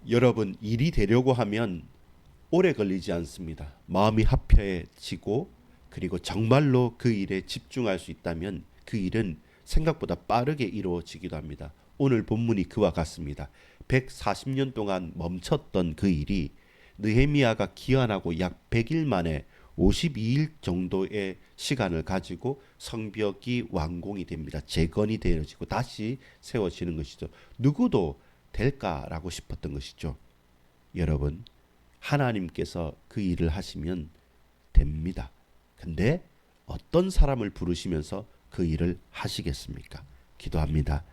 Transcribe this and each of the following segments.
여러분, 일이 되려고 하면 오래 걸리지 않습니다. 마음이 합해지고 그리고 정말로 그 일에 집중할 수 있다면 그 일은 생각보다 빠르게 이루어지기도 합니다. 오늘 본문이 그와 같습니다. 140년 동안 멈췄던 그 일이 느헤미야가 기한하고 약 100일 만에 52일 정도의 시간을 가지고 성벽이 완공이 됩니다. 재건이 되어지고 다시 세워지는 것이죠. 누구도 될까라고 싶었던 것이죠. 여러분, 하나님께서 그 일을 하시면 됩니다. 근데 어떤 사람을 부르시면서 그 일을 하시겠습니까? 기도합니다.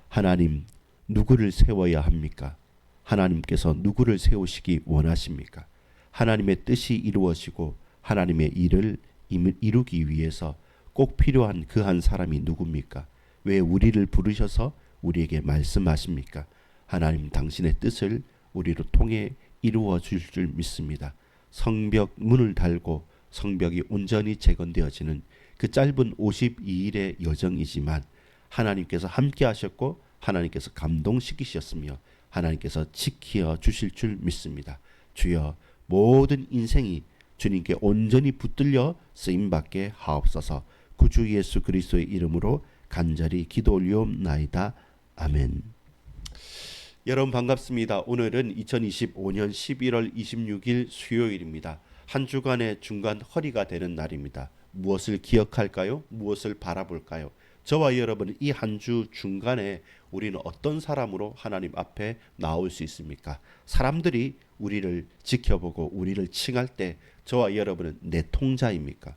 하나님, 누구를 세워야 합니까? 하나님께서 누구를 세우시기 원하십니까? 하나님의 뜻이 이루어지고 하나님의 일을 이루기 위해서 꼭 필요한 그 한 사람이 누굽니까? 왜 우리를 부르셔서 우리에게 말씀하십니까? 하나님, 당신의 뜻을 우리로 통해 이루어 주실 줄 믿습니다. 성벽 문을 달고 성벽이 온전히 재건되어지는 그 짧은 52일의 여정이지만 하나님께서 함께 하셨고 하나님께서 감동시키셨으며 하나님께서 지켜 주실 줄 믿습니다. 주여, 모든 인생이 주님께 온전히 붙들려 쓰임받게 하옵소서. 구주 예수 그리스도의 이름으로 간절히 기도 올리옵나이다. 아멘. 여러분 반갑습니다. 오늘은 2025년 11월 26일 수요일입니다. 한 주간의 중간 허리가 되는 날입니다. 무엇을 기억할까요? 무엇을 바라볼까요? 저와 여러분은 이 한 주 중간에 우리는 어떤 사람으로 하나님 앞에 나올 수 있습니까? 사람들이 우리를 지켜보고 우리를 칭할 때 저와 여러분은 내통자입니까?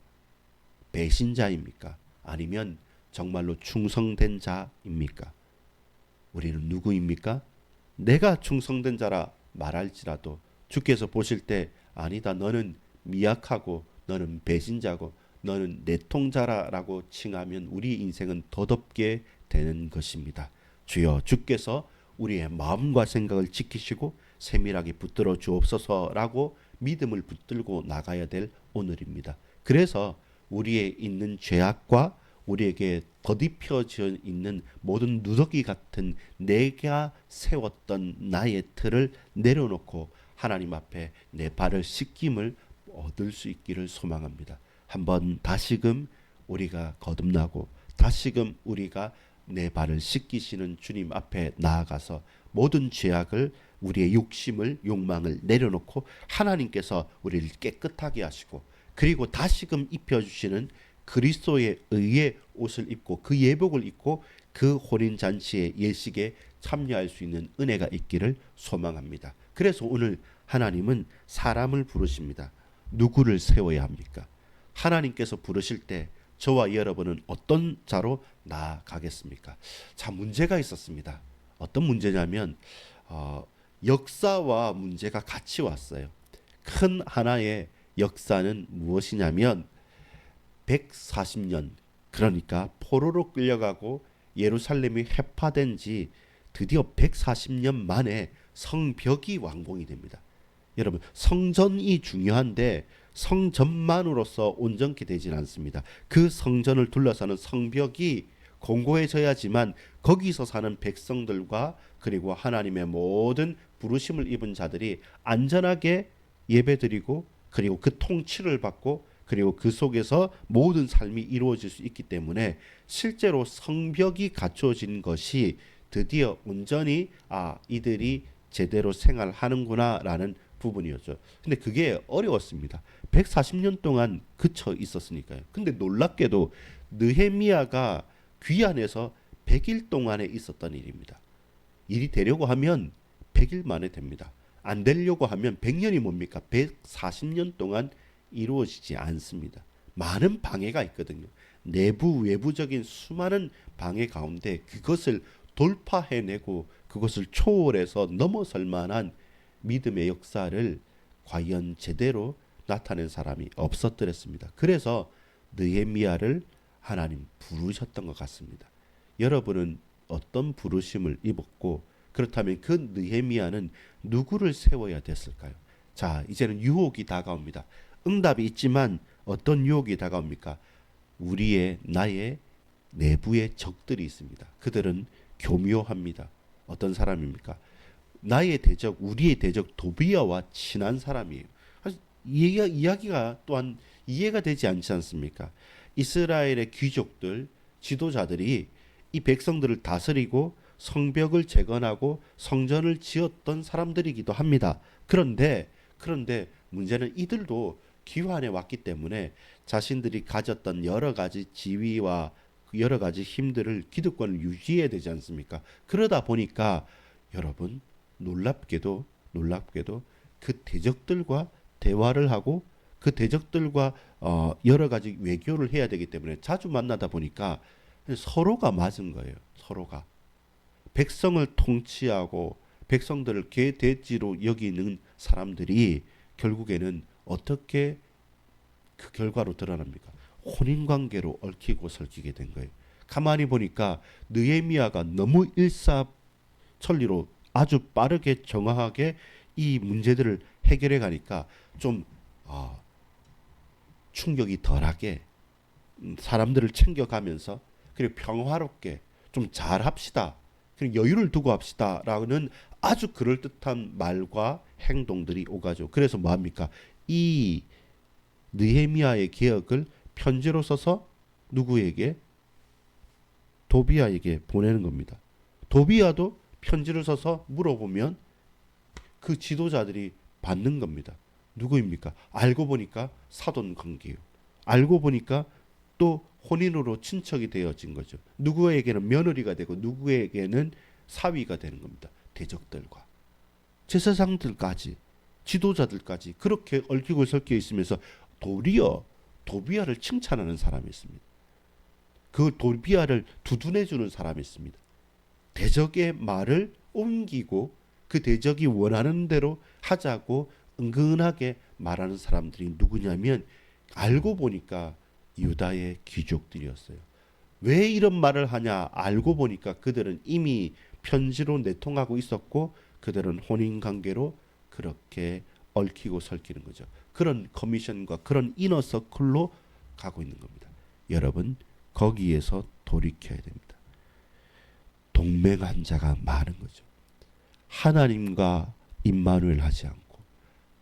배신자입니까? 아니면 정말로 충성된 자입니까? 우리는 누구입니까? 내가 충성된 자라 말할지라도 주께서 보실 때 아니다, 너는 미약하고 너는 배신자고 너는 내통자라고 칭하면 우리 인생은 더덥게 되는 것입니다. 주여, 주께서 우리의 마음과 생각을 지키시고 세밀하게 붙들어 주옵소서라고 믿음을 붙들고 나가야 될 오늘입니다. 그래서 우리의 있는 죄악과 우리에게 덧입혀져 있는 모든 누더기 같은 내가 세웠던 나의 틀을 내려놓고 하나님 앞에 내 발을 씻김을 얻을 수 있기를 소망합니다. 한번 다시금 우리가 거듭나고 다시금 우리가 내 발을 씻기시는 주님 앞에 나아가서 모든 죄악을, 우리의 욕심을, 욕망을 내려놓고 하나님께서 우리를 깨끗하게 하시고 그리고 다시금 입혀주시는 그리스도의 의의 옷을 입고 그 예복을 입고 그 혼인잔치의 예식에 참여할 수 있는 은혜가 있기를 소망합니다. 그래서 오늘 하나님은 사람을 부르십니다. 누구를 세워야 합니까? 하나님께서 부르실 때 저와 여러분은 어떤 자로 나아가겠습니까? 자, 문제가 있었습니다. 어떤 문제냐면 역사와 문제가 같이 왔어요. 큰 하나의 역사는 무엇이냐면 140년, 그러니까 포로로 끌려가고 예루살렘이 해파된 지 드디어 140년 만에 성벽이 완공이 됩니다. 여러분, 성전이 중요한데 성전만으로서 온전케 되진 않습니다. 그 성전을 둘러싸는 성벽이 공고해져야지만 거기서 사는 백성들과 그리고 하나님의 모든 부르심을 입은 자들이 안전하게 예배드리고 그리고 그 통치를 받고 그리고 그 속에서 모든 삶이 이루어질 수 있기 때문에 실제로 성벽이 갖춰진 것이 드디어 온전히 이들이 제대로 생활하는구나라는 부분이었죠. 근데 그게 어려웠습니다. 140년 동안 그쳐 있었으니까요. 근데 놀랍게도 느헤미야가 귀환해서 100일 동안에 있었던 일입니다. 일이 되려고 하면 100일 만에 됩니다. 안 되려고 하면 100년이 뭡니까? 140년 동안 이루어지지 않습니다. 많은 방해가 있거든요. 내부 외부적인 수많은 방해 가운데 그것을 돌파해내고 그것을 초월해서 넘어설 만한 믿음의 역사를 과연 제대로 나타낸 사람이 없었더랬습니다. 그래서 느헤미야를 하나님 부르셨던 것 같습니다. 여러분은 어떤 부르심을 입었고 그렇다면 그 느헤미야는 누구를 세워야 됐을까요? 자, 이제는 유혹이 다가옵니다. 응답이 있지만 어떤 유혹이 다가옵니까? 나의 내부의 적들이 있습니다. 그들은 교묘합니다. 어떤 사람입니까? 나의 대적, 우리의 대적 도비아와 친한 사람이에요. 이야기가 또한 이해가 되지 않지 않습니까? 이스라엘의 귀족들, 지도자들이 이 백성들을 다스리고 성벽을 재건하고 성전을 지었던 사람들이기도 합니다. 그런데 문제는 이들도 기환에 왔기 때문에 자신들이 가졌던 여러 가지 지위와 여러 가지 힘들을 기득권을 유지해야 되지 않습니까? 그러다 보니까 여러분 놀랍게도 그 대적들과 대화를 하고 그 대적들과 여러 가지 외교를 해야 되기 때문에 자주 만나다 보니까 서로가 맞은 거예요. 서로가 백성을 통치하고 백성들을 개돼지로 여기는 사람들이 결국에는 어떻게 그 결과로 드러납니까? 혼인 관계로 얽히고 설키게 된 거예요. 가만히 보니까 느헤미야가 너무 일사천리로 아주 빠르게 정확하게 이 문제들을 해결해 가니까 좀 충격이 덜하게 사람들을 챙겨가면서 그리고 평화롭게 좀 잘합시다. 그리고 여유를 두고 합시다라는 아주 그럴듯한 말과 행동들이 오가죠. 그래서 뭐 합니까? 이 느헤미야의 개혁을 편지로 써서 누구에게? 도비아에게 보내는 겁니다. 도비아도 편지를 써서 물어보면 그 지도자들이 받는 겁니다. 누구입니까? 알고 보니까 사돈 관계요. 알고 보니까 또 혼인으로 친척이 되어진 거죠. 누구에게는 며느리가 되고 누구에게는 사위가 되는 겁니다. 대적들과 제사장들까지 지도자들까지 그렇게 얽히고 설켜 있으면서 도리어 도비아를 칭찬하는 사람이 있습니다. 그 도비아를 두둔해 주는 사람이 있습니다. 대적의 말을 옮기고 그 대적이 원하는 대로 하자고 은근하게 말하는 사람들이 누구냐면 알고 보니까 유다의 귀족들이었어요. 왜 이런 말을 하냐? 알고 보니까 그들은 이미 편지로 내통하고 있었고 그들은 혼인 관계로 그렇게 얽히고 설키는 거죠. 그런 커미션과 그런 이너 서클로 가고 있는 겁니다. 여러분 거기에서 돌이켜야 됩니다. 동맹한 자가 많은 거죠. 하나님과 임마누엘 하지 않고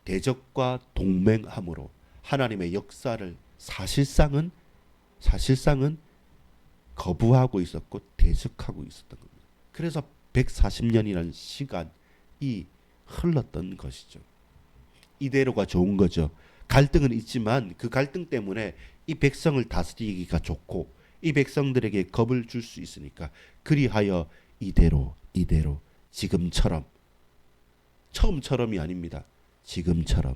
대적과 동맹함으로 하나님의 역사를 사실상은 거부하고 있었고 대적하고 있었던 겁니다. 그래서 140년이라는 시간이 흘렀던 것이죠. 이대로가 좋은 거죠. 갈등은 있지만 그 갈등 때문에 이 백성을 다스리기가 좋고 이 백성들에게 겁을 줄 수 있으니까 그리하여 이대로 지금처럼 처음처럼이 아닙니다. 지금처럼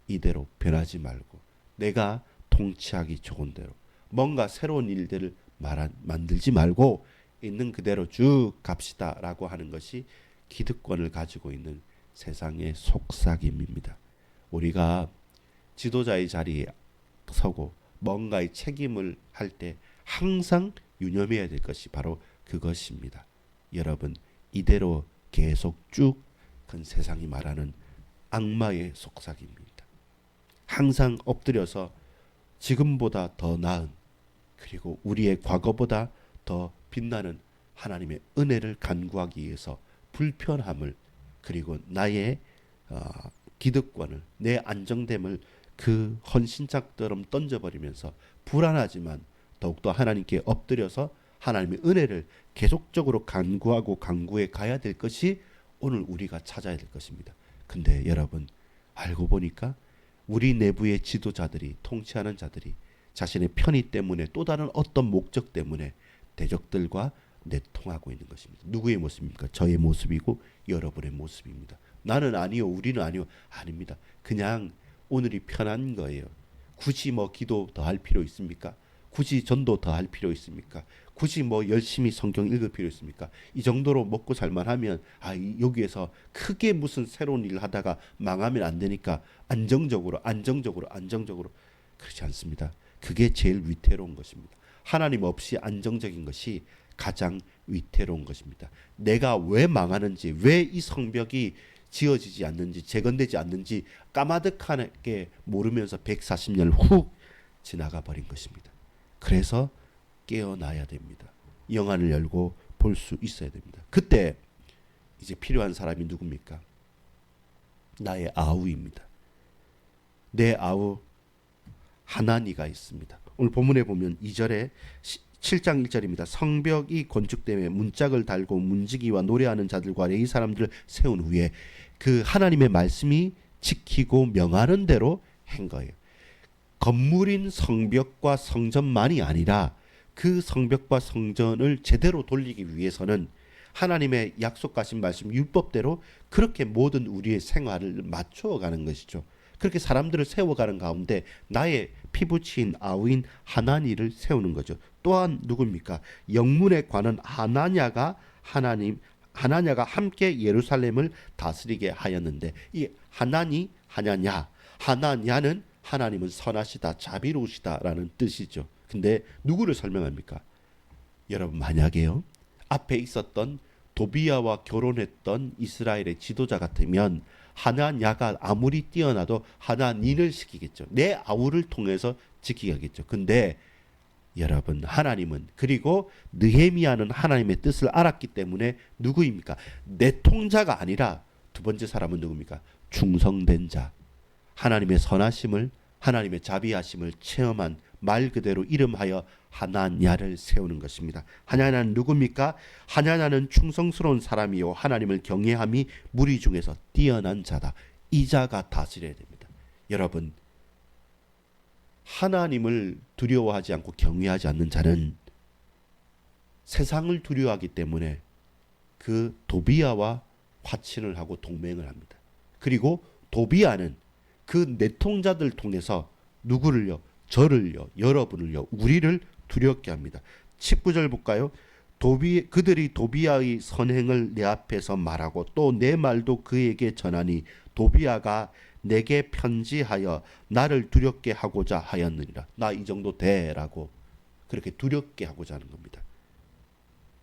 이대로 변하지 말고 내가 통치하기 좋은 대로 뭔가 새로운 일들을 만들지 말고 있는 그대로 쭉 갑시다라고 하는 것이 기득권을 가지고 있는 세상의 속삭임입니다. 우리가 지도자의 자리에 서고 뭔가의 책임을 할 때 항상 유념해야 될 것이 바로 그것입니다. 여러분 이대로 계속 쭉 그 세상이 말하는 악마의 속삭임입니다. 항상 엎드려서 지금보다 더 나은 그리고 우리의 과거보다 더 빛나는 하나님의 은혜를 간구하기 위해서 불편함을 그리고 나의 기득권을 내 안정됨을 그 헌신짝처럼 던져버리면서 불안하지만 더욱더 하나님께 엎드려서 하나님의 은혜를 계속적으로 간구하고 간구해 가야 될 것이 오늘 우리가 찾아야 될 것입니다. 근데 여러분 알고 보니까 우리 내부의 지도자들이 통치하는 자들이 자신의 편의 때문에 또 다른 어떤 목적 때문에 대적들과 내통하고 있는 것입니다. 누구의 모습입니까? 저의 모습이고 여러분의 모습입니다. 나는 아니요, 우리는 아니요, 아닙니다. 그냥 오늘이 편한 거예요. 굳이 뭐 기도 더 할 필요 있습니까? 굳이 전도 더 할 필요 있습니까? 굳이 뭐 열심히 성경 읽을 필요 있습니까? 이 정도로 먹고 살만하면 여기에서 크게 무슨 새로운 일을 하다가 망하면 안 되니까 안정적으로 그렇지 않습니다. 그게 제일 위태로운 것입니다. 하나님 없이 안정적인 것이 가장 위태로운 것입니다. 내가 왜 망하는지, 왜 이 성벽이 지어지지 않는지, 재건되지 않는지 까마득하게 모르면서 140년을 훅 지나가 버린 것입니다. 그래서 깨어나야 됩니다. 영안을 열고 볼 수 있어야 됩니다. 그때 이제 필요한 사람이 누굽니까? 나의 아우입니다. 내 아우 하나니가 있습니다. 오늘 본문에 보면 2절에 7장 1절입니다. 성벽이 건축됨에 문짝을 달고 문지기와 노래하는 자들과 레위 사람들을 세운 후에 그 하나님의 말씀이 지키고 명하는 대로 한 거예요. 건물인 성벽과 성전만이 아니라 그 성벽과 성전을 제대로 돌리기 위해서는 하나님의 약속하신 말씀 율법대로 그렇게 모든 우리의 생활을 맞추어가는 것이죠. 그렇게 사람들을 세워가는 가운데 나의 피부치인 아우인 하나니를 세우는 거죠. 또한 누굽니까? 영문에 관한 하나냐가 함께 예루살렘을 다스리게 하였는데 이 하나냐는 하나님은 선하시다, 자비로우시다라는 뜻이죠. 근데 누구를 설명합니까? 여러분 만약에요 앞에 있었던 도비야와 결혼했던 이스라엘의 지도자 같으면 하나냐가 아무리 뛰어나도 하나니를 시키겠죠. 내 아우를 통해서 지키겠죠. 근데 여러분 하나님은 그리고 느헤미야는 하나님의 뜻을 알았기 때문에 누구입니까? 내통자가 아니라 두 번째 사람은 누굽니까? 충성된 자. 하나님의 선하심을 하나님의 자비하심을 체험한 말 그대로 이름하여 하나냐를 세우는 것입니다. 하나냐는 누굽니까? 하나냐는 충성스러운 사람이요 하나님을 경외함이 무리 중에서 뛰어난 자다. 이 자가 다스려야 됩니다. 여러분 하나님을 두려워하지 않고 경외하지 않는 자는 세상을 두려워하기 때문에 그 도비야와 화친을 하고 동맹을 합니다. 그리고 도비야는 그 내통자들 통해서 누구를요? 저를요, 여러분을요, 우리를 두렵게 합니다. 19절 볼까요? 그들이 도비야의 선행을 내 앞에서 말하고 또 내 말도 그에게 전하니 도비야가 내게 편지하여 나를 두렵게 하고자 하였느니라. 나 이 정도 돼라고 그렇게 두렵게 하고자 하는 겁니다.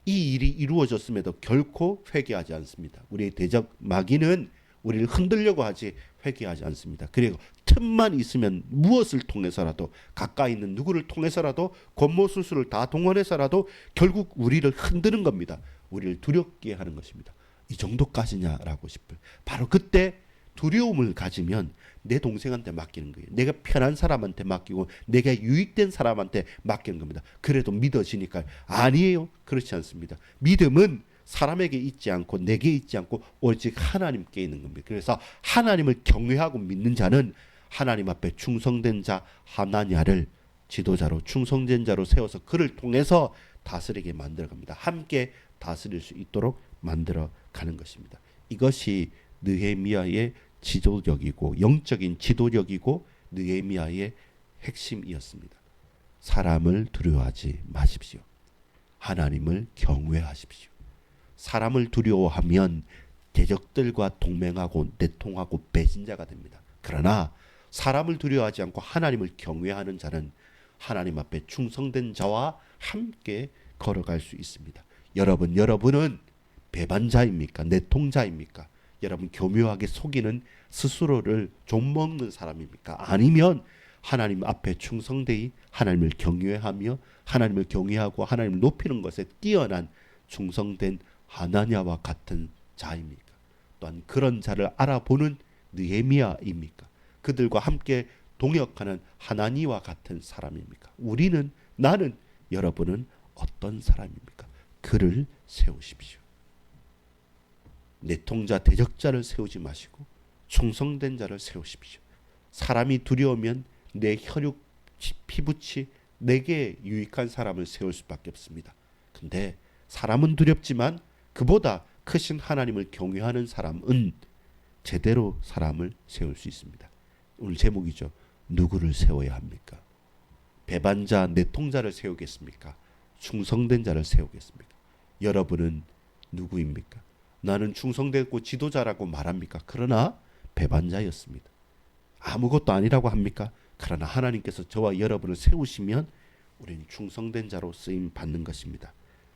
이 일이 이루어졌음에도 결코 회개하지 않습니다. 우리의 대적 마귀는 우리를 흔들려고 하지 회개하지 않습니다. 그리고 틈만 있으면 무엇을 통해서라도 가까이 있는 누구를 통해서라도 권모술수를 다 동원해서라도 결국 우리를 흔드는 겁니다. 우리를 두렵게 하는 것입니다. 이 정도까지냐라고 싶어요. 바로 그때 두려움을 가지면 내 동생한테 맡기는 거예요. 내가 편한 사람한테 맡기고 내가 유익된 사람한테 맡기는 겁니다. 그래도 믿어지니까 아니에요. 그렇지 않습니다. 믿음은 사람에게 있지 않고 내게 있지 않고 오직 하나님께 있는 겁니다. 그래서 하나님을 경외하고 믿는 자는 하나님 앞에 충성된 자 하나냐를 지도자로 충성된 자로 세워서 그를 통해서 다스리게 만들어갑니다. 함께 다스릴 수 있도록 만들어가는 것입니다. 이것이 느헤미야의 지도력이고 영적인 지도력이고 느헤미야의 핵심이었습니다. 사람을 두려워하지 마십시오. 하나님을 경외하십시오. 사람을 두려워하면 대적들과 동맹하고 내통하고 배신자가 됩니다. 그러나 사람을 두려워하지 않고 하나님을 경외하는 자는 하나님 앞에 충성된 자와 함께 걸어갈 수 있습니다. 여러분은 배반자입니까? 내통자입니까? 여러분 교묘하게 속이는 스스로를 좀먹는 사람입니까? 아니면 하나님 앞에 충성되이 하나님을 경외하며 하나님을 경외하고 하나님을 높이는 것에 뛰어난 충성된 하나냐와 같은 자입니까? 또한 그런 자를 알아보는 느헤미야입니까? 그들과 함께 동역하는 하나니와 같은 사람입니까? 나는 여러분은 어떤 사람입니까? 그를 세우십시오. 내통자 대적자를 세우지 마시고 충성된 자를 세우십시오. 사람이 두려우면 내 혈육 피부치 내게 유익한 사람을 세울 수밖에 없습니다. 근데 사람은 두렵지만 그보다 크신 하나님을 경외하는 사람은 제대로 사람을 세울 수 있습니다. 오늘 제목이죠. 누구를 세워야 합니까? 배반자, 내통자를 세우겠습니까? 충성된 자를 세우겠습니까? 여러분은 누구입니까? 나는 충성되고 지도자라고 말합니까? 그러나 배반자였습니다. 아무것도 아니라고 합니까? 그러나 하나님께서 저와 여러분을 세우시면 우리는 충성된 자로 쓰임 받는 것입니다.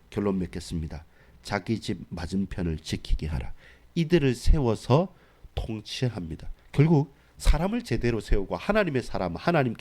결론 맺겠습니다. 자기 집 맞은편을 지키게 하라. 이들을 세워서 통치합니다. 결국 사람을 제대로 세우고 하나님의 사람, 하나님을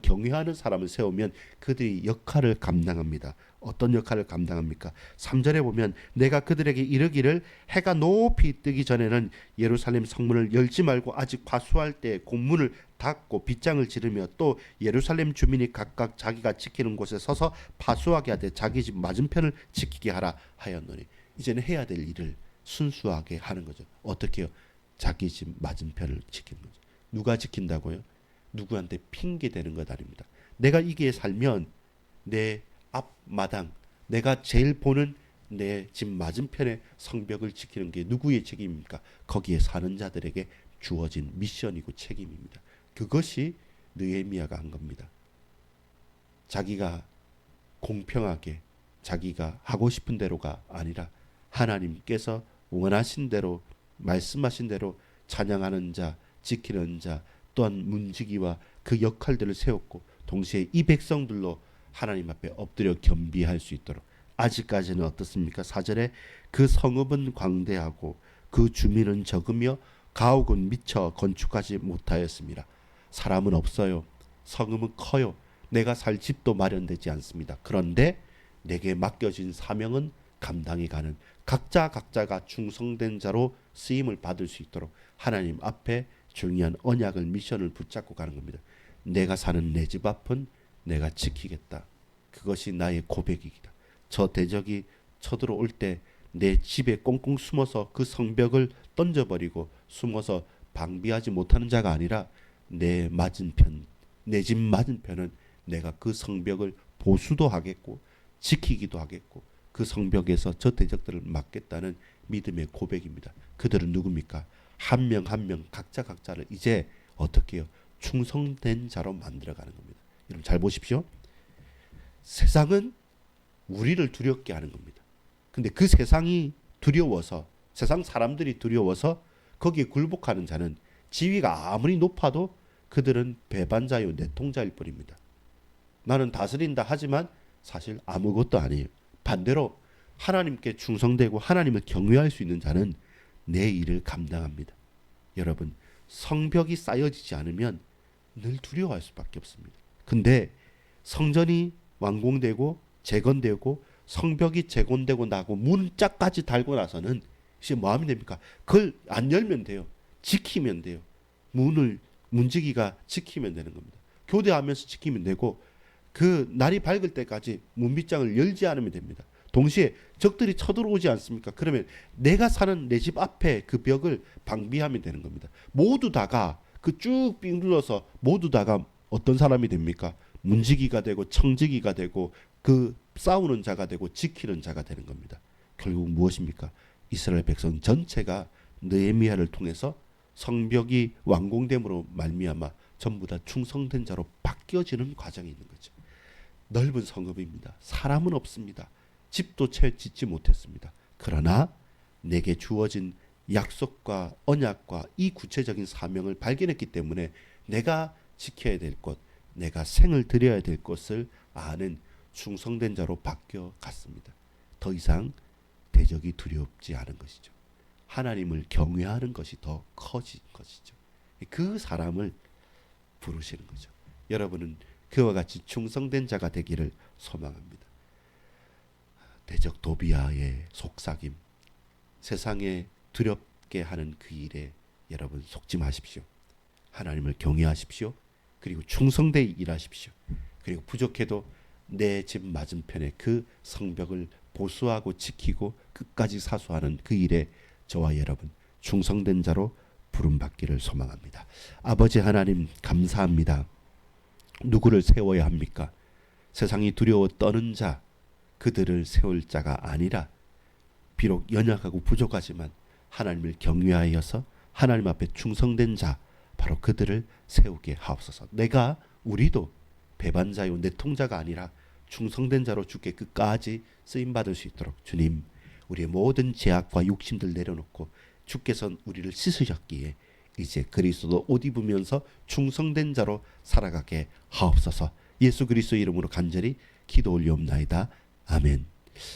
경외하는 사람을 세우면 그들이 역할을 감당합니다. 어떤 역할을 감당합니까? 3절에 보면 내가 그들에게 이르기를 해가 높이 뜨기 전에는 예루살렘 성문을 열지 말고 아직 파수할 때 공문을 닫고 빗장을 지르며 또 예루살렘 주민이 각각 자기가 지키는 곳에 서서 파수하게 하되 자기 집 맞은편을 지키게 하라 하였노니 이제는 해야 될 일을 순수하게 하는 거죠. 어떻게요? 자기 집 맞은편을 지키는 거죠. 누가 지킨다고요? 누구한테 핑계 대는 것 아닙니다. 내가 이기에 살면 내 앞마당, 내가 제일 보는 내 집 맞은편의 성벽을 지키는 게 누구의 책임입니까? 거기에 사는 자들에게 주어진 미션이고 책임입니다. 그것이 느헤미야가 한 겁니다. 자기가 공평하게 자기가 하고 싶은 대로가 아니라 하나님께서 원하신 대로 말씀하신 대로 찬양하는 자, 지키는 자, 또한 문지기와 그 역할들을 세웠고 동시에 이 백성들로 하나님 앞에 엎드려 겸비할 수 있도록 아직까지는 어떻습니까? 4절에 그 성읍은 광대하고 그 주민은 적으며 가옥은 미처 건축하지 못하였습니다. 사람은 없어요. 성읍은 커요. 내가 살 집도 마련되지 않습니다. 그런데 내게 맡겨진 사명은 감당이 가는 각자가 충성된 자로 쓰임을 받을 수 있도록 하나님 앞에 중요한 언약을 미션을 붙잡고 가는 겁니다. 내가 사는 내 집 앞은 내가 지키겠다. 그것이 나의 고백이다. 저 대적이 쳐들어올 때 내 집에 꽁꽁 숨어서 그 성벽을 던져버리고 숨어서 방비하지 못하는 자가 아니라 내 맞은편, 내 집 맞은편은 내가 그 성벽을 보수도 하겠고 지키기도 하겠고 그 성벽에서 저 대적들을 막겠다는 믿음의 고백입니다. 그들은 누굽니까? 한 명 한 명 각자를 이제 어떻게 해요? 충성된 자로 만들어가는 겁니다. 여러분 잘 보십시오. 세상은 우리를 두렵게 하는 겁니다. 근데 그 세상이 두려워서 세상 사람들이 두려워서 거기에 굴복하는 자는 지위가 아무리 높아도 그들은 배반자요 내통자일 뿐입니다. 나는 다스린다 하지만 사실 아무것도 아니에요. 반대로 하나님께 충성되고 하나님을 경외할 수 있는 자는 내 일을 감당합니다. 여러분 성벽이 쌓여지지 않으면 늘 두려워할 수밖에 없습니다. 근데 성전이 완공되고 재건되고 성벽이 재건되고 나고 문짝까지 달고 나서는 이제 뭐 하면 됩니까? 그걸 안 열면 돼요. 지키면 돼요. 문을 문지기가 지키면 되는 겁니다. 교대하면서 지키면 되고 그 날이 밝을 때까지 문빗장을 열지 않으면 됩니다. 동시에 적들이 쳐들어오지 않습니까? 그러면 내가 사는 내 집 앞에 그 벽을 방비하면 되는 겁니다. 모두 다가 그 쭉 삥 둘러서 모두 다가 어떤 사람이 됩니까? 문지기가 되고 청지기가 되고 그 싸우는 자가 되고 지키는 자가 되는 겁니다. 결국 무엇입니까? 이스라엘 백성 전체가 느헤미야를 통해서 성벽이 완공됨으로 말미암아 전부 다 충성된 자로 바뀌어지는 과정이 있는 거죠. 넓은 성읍입니다. 사람은 없습니다. 집도 채 짓지 못했습니다. 그러나 내게 주어진 약속과 언약과 이 구체적인 사명을 발견했기 때문에 내가 지켜야 될 것, 내가 생을 드려야 될 것을 아는 충성된 자로 바뀌어 갔습니다. 더 이상 대적이 두렵지 않은 것이죠. 하나님을 경외하는 것이 더 커진 것이죠. 그 사람을 부르시는 거죠. 여러분은 그와 같이 충성된 자가 되기를 소망합니다. 대적 도비아의 속삭임, 세상에 두렵게 하는 그 일에 여러분 속지 마십시오. 하나님을 경외하십시오. 그리고 충성되이 일하십시오. 그리고 부족해도 내 집 맞은편에 그 성벽을 보수하고 지키고 끝까지 사수하는 그 일에 저와 여러분 충성된 자로 부름받기를 소망합니다. 아버지 하나님 감사합니다. 누구를 세워야 합니까? 세상이 두려워 떠는 자, 그들을 세울 자가 아니라 비록 연약하고 부족하지만 하나님을 경외하여서 하나님 앞에 충성된 자, 바로 그들을 세우게 하옵소서. 우리도 배반자요 내통자가 아니라 충성된 자로 주께 끝까지 쓰임받을 수 있도록 주님, 우리의 모든 죄악과 욕심들 내려놓고 주께서 우리를 씻으셨기에 이제 그리스도 옷 입으면서 충성된 자로 살아가게 하옵소서. 예수 그리스도 이름으로 간절히 기도 올리옵나이다. 아멘.